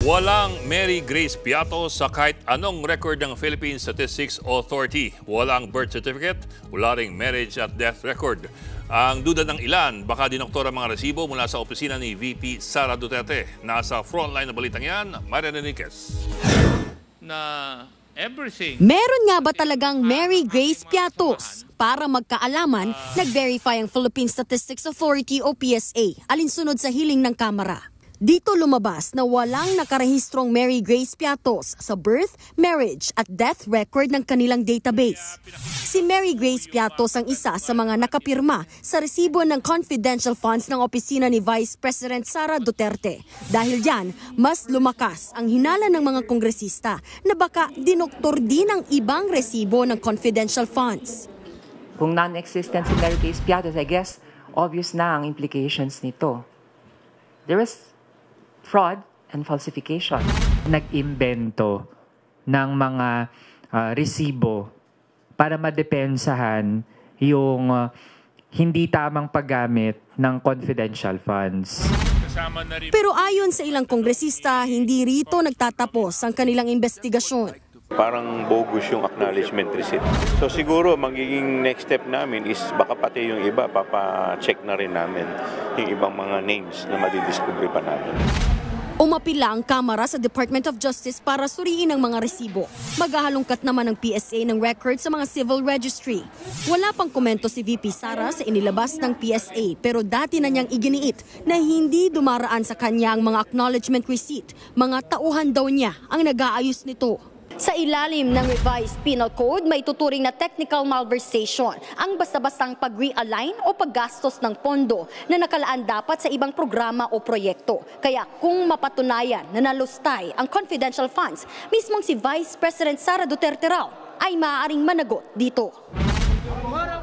Walang Mary Grace Piato sa kahit anong record ng Philippine Statistics Authority. Walang birth certificate, wala ring marriage at death record. Ang duda ng ilan, baka dinoktor ang mga resibo mula sa opisina ni VP Sara Duterte. Nasa frontline na balitang yan, Marian Enriquez. Meron nga ba talagang Mary Grace Piatos? Para magkaalaman, nag-verify ang Philippine Statistics Authority o PSA, alinsunod sa hiling ng Kamara. Dito lumabas na walang nakarehistrong Mary Grace Piatos sa birth, marriage at death record ng kanilang database. Si Mary Grace Piatos ang isa sa mga nakapirma sa resibo ng confidential funds ng opisina ni Vice President Sara Duterte. Dahil diyan, mas lumakas ang hinala ng mga kongresista na baka dinoktor din ang ibang resibo ng confidential funds. Kung non-existent si Mary Grace Piatos, I guess obvious na ang implications nito. There is fraud and falsification. Nag-imbento ng mga resibo para madepensahan yung hindi tamang paggamit ng confidential funds. Pero ayon sa ilang kongresista, hindi rito nagtatapos ang kanilang investigasyon. Parang bogus yung acknowledgement receipt. So siguro magiging next step namin is baka pati yung iba, papa-check na rin namin yung ibang mga names na madidiscover pa natin. Umapila ang Kamara sa Department of Justice para suriin ang mga resibo. Maghahalongkat naman ng PSA ng record sa mga civil registry. Wala pang komento si VP Sara sa inilabas ng PSA pero dati na niyang iginiit na hindi dumaraan sa kanya ang mga acknowledgement receipt. Mga tauhan daw niya ang nag-aayos nito. Sa ilalim ng revised penal code, may tuturing na technical malversation ang basta-bastang pag-realign o paggastos ng pondo na nakalaan dapat sa ibang programa o proyekto. Kaya kung mapatunayan na nalustay ang confidential funds, mismong si Vice President Sara Duterte raw ay maaaring managot dito.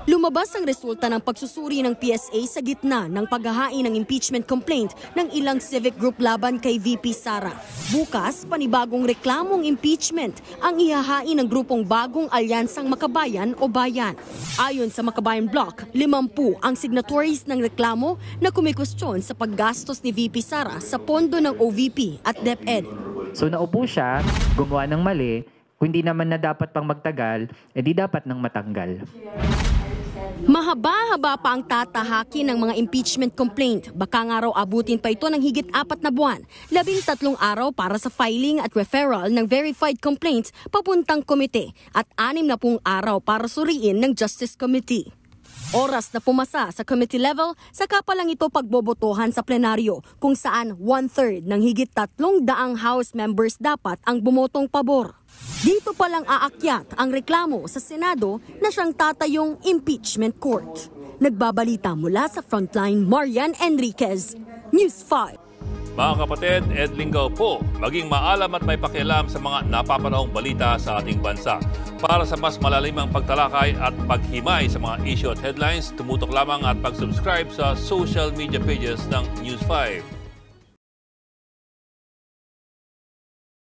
Lumabas ang resulta ng pagsusuri ng PSA sa gitna ng paghahain ng impeachment complaint ng ilang civic group laban kay VP Sara. Bukas, panibagong reklamong impeachment ang ihahain ng grupong Bagong Alyansang Makabayan o Bayan. Ayon sa Makabayan Bloc, 50 ang signatories ng reklamo na kumikwestiyon sa paggastos ni VP Sara sa pondo ng OVP at DepEd. So naupo siya, gumawa ng mali, kung hindi naman na dapat pang magtagal, edi dapat nang matanggal. Mahaba-haba pa ang tatahakin ng mga impeachment complaint. Baka nga raw abutin pa ito ng higit 4 na buwan. 13 araw para sa filing at referral ng verified complaints papuntang komite at 60 araw para suriin ng Justice Committee. Oras na pumasa sa committee level, saka pa lang ito pagbobotohan sa plenaryo kung saan 1/3 ng higit 300 House members dapat ang bumotong pabor. Dito pa lang aakyat ang reklamo sa Senado na siyang tatayong impeachment court. Nagbabalita mula sa Frontline, Marian Enriquez, News 5. Mga kapatid, Ed Lingaw po, maging maalam at may pakialam sa mga napapanahong balita sa ating bansa. Para sa mas malalimang pagtalakay at paghimay sa mga issue at headlines, tumutok lamang at pag-subscribe sa social media pages ng News 5.